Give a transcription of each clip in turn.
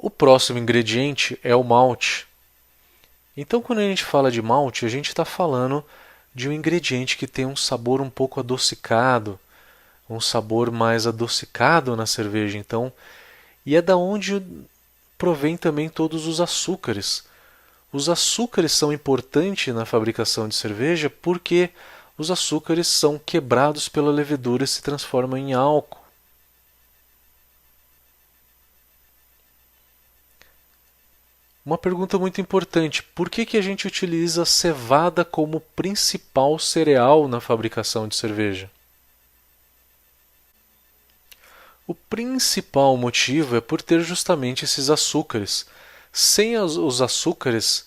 O próximo ingrediente é o malte. Então, quando a gente fala de malte, a gente está falando de um ingrediente que tem um sabor um pouco adocicado, um sabor mais adocicado na cerveja. Então, e é da onde provém também todos os açúcares. Os açúcares são importantes na fabricação de cerveja porque os açúcares são quebrados pela levedura e se transformam em álcool. Uma pergunta muito importante: por que a gente utiliza a cevada como principal cereal na fabricação de cerveja? O principal motivo é por ter justamente esses açúcares. Sem os açúcares,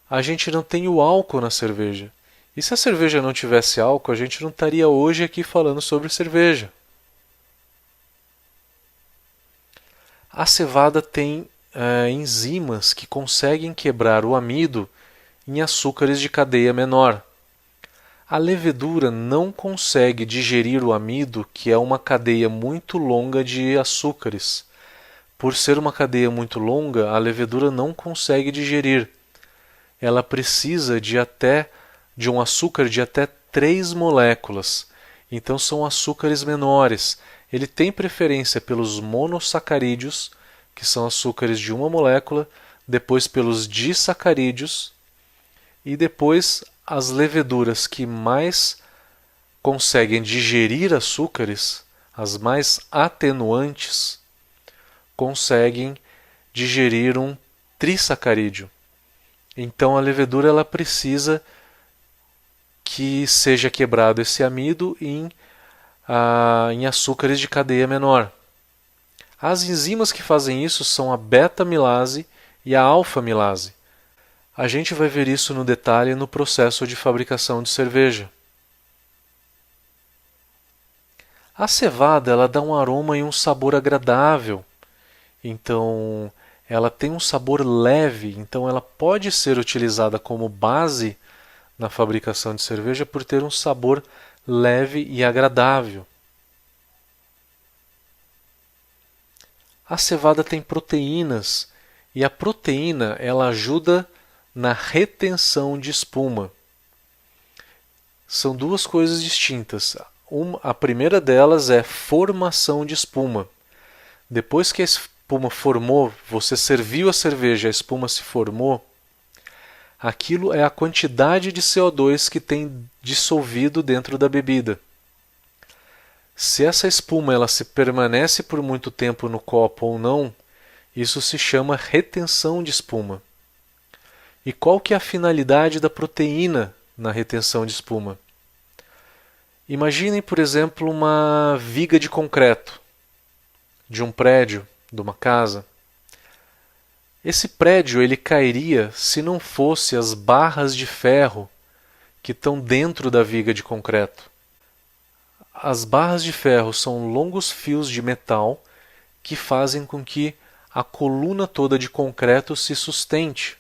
a gente não tem o álcool na cerveja. E se a cerveja não tivesse álcool, a gente não estaria hoje aqui falando sobre cerveja. A cevada tem enzimas que conseguem quebrar o amido em açúcares de cadeia menor. A levedura não consegue digerir o amido, que é uma cadeia muito longa de açúcares. Por ser uma cadeia muito longa, a levedura não consegue digerir. Ela precisa de um açúcar de até 3 moléculas. Então são açúcares menores. Ele tem preferência pelos monossacarídeos, que são açúcares de uma molécula, depois pelos disacarídeos e depois as leveduras que mais conseguem digerir açúcares, as mais atenuantes, conseguem digerir um trissacarídeo. Então a levedura ela precisa que seja quebrado esse amido em açúcares de cadeia menor. As enzimas que fazem isso são a beta-milase e a alfa-milase. A gente vai ver isso no detalhe no processo de fabricação de cerveja. A cevada ela dá um aroma e um sabor agradável. Então, ela tem um sabor leve, então ela pode ser utilizada como base na fabricação de cerveja por ter um sabor leve e agradável. A cevada tem proteínas e a proteína ela ajuda na retenção de espuma. São duas coisas distintas. A primeira delas é formação de espuma. Depois que a espuma formou, você serviu a cerveja, a espuma se formou, aquilo é a quantidade de CO2 que tem dissolvido dentro da bebida. Se essa espuma ela se permanece por muito tempo no copo ou não, isso se chama retenção de espuma. E qual que é a finalidade da proteína na retenção de espuma? Imaginem, por exemplo, uma viga de concreto de um prédio, de uma casa. Esse prédio ele cairia se não fosse as barras de ferro que estão dentro da viga de concreto. As barras de ferro são longos fios de metal que fazem com que a coluna toda de concreto se sustente.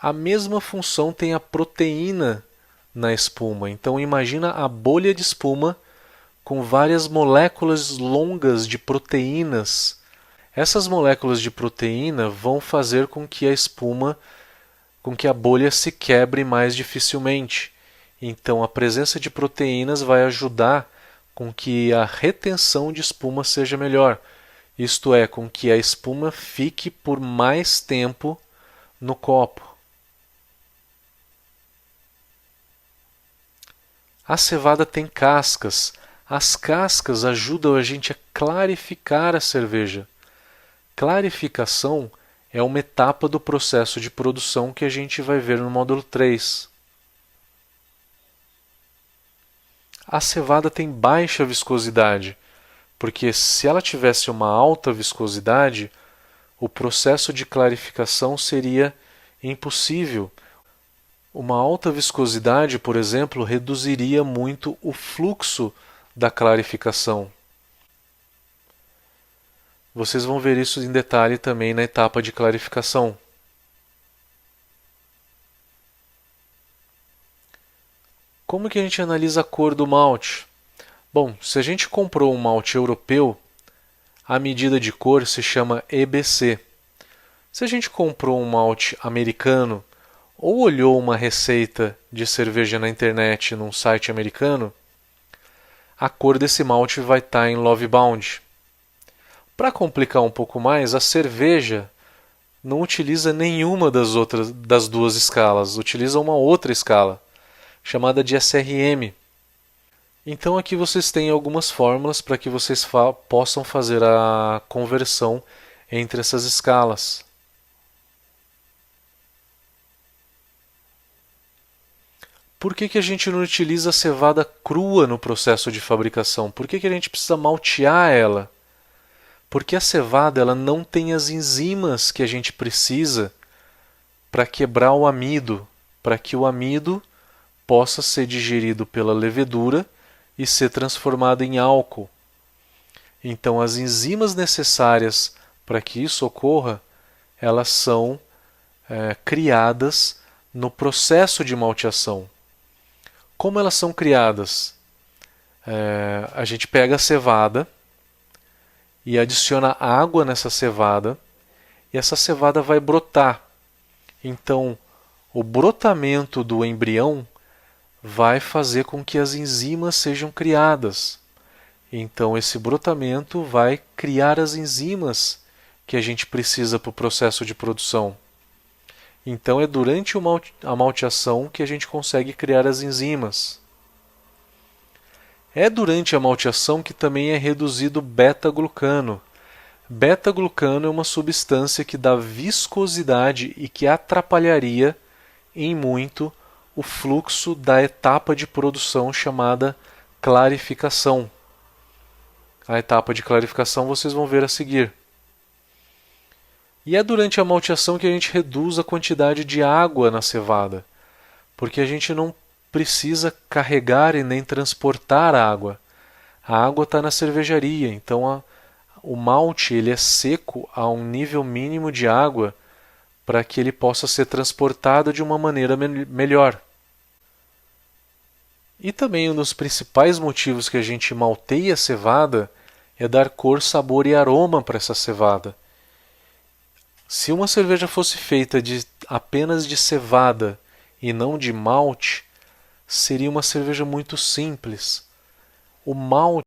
A mesma função tem a proteína na espuma. Então imagina a bolha de espuma com várias moléculas longas de proteínas. Essas moléculas de proteína vão fazer com que a espuma, com que a bolha se quebre mais dificilmente. Então a presença de proteínas vai ajudar com que a retenção de espuma seja melhor. Isto é, com que a espuma fique por mais tempo no copo. A cevada tem cascas. As cascas ajudam a gente a clarificar a cerveja. Clarificação é uma etapa do processo de produção que a gente vai ver no módulo 3. A cevada tem baixa viscosidade, porque se ela tivesse uma alta viscosidade, o processo de clarificação seria impossível. Uma alta viscosidade, por exemplo, reduziria muito o fluxo da clarificação. Vocês vão ver isso em detalhe também na etapa de clarificação. Como que a gente analisa a cor do malte? Bom, se a gente comprou um malte europeu, a medida de cor se chama EBC. Se a gente comprou um malte americano ou olhou uma receita de cerveja na internet num site americano, a cor desse malte vai estar em Lovebound. Para complicar um pouco mais, a cerveja não utiliza nenhuma das duas escalas, utiliza uma outra escala, chamada de SRM. Então aqui vocês têm algumas fórmulas para que vocês possam fazer a conversão entre essas escalas. Por que a gente não utiliza a cevada crua no processo de fabricação? Por que a gente precisa maltear ela? Porque a cevada ela não tem as enzimas que a gente precisa para quebrar o amido, para que o amido possa ser digerido pela levedura e ser transformado em álcool. Então, as enzimas necessárias para que isso ocorra, elas são criadas no processo de malteação. Como elas são criadas? A gente pega a cevada e adiciona água nessa cevada, e essa cevada vai brotar. Então, o brotamento do embrião vai fazer com que as enzimas sejam criadas. Então, esse brotamento vai criar as enzimas que a gente precisa para o processo de produção. Então, é durante a malteação que a gente consegue criar as enzimas. É durante a malteação que também é reduzido beta-glucano. Beta-glucano é uma substância que dá viscosidade e que atrapalharia em muito o fluxo da etapa de produção chamada clarificação. A etapa de clarificação vocês vão ver a seguir. E é durante a malteação que a gente reduz a quantidade de água na cevada, porque a gente não precisa carregar e nem transportar água. A água está na cervejaria, então o malte ele é seco a um nível mínimo de água para que ele possa ser transportado de uma maneira melhor. E também um dos principais motivos que a gente malteia a cevada é dar cor, sabor e aroma para essa cevada. Se uma cerveja fosse feita apenas de cevada e não de malte, seria uma cerveja muito simples. O malte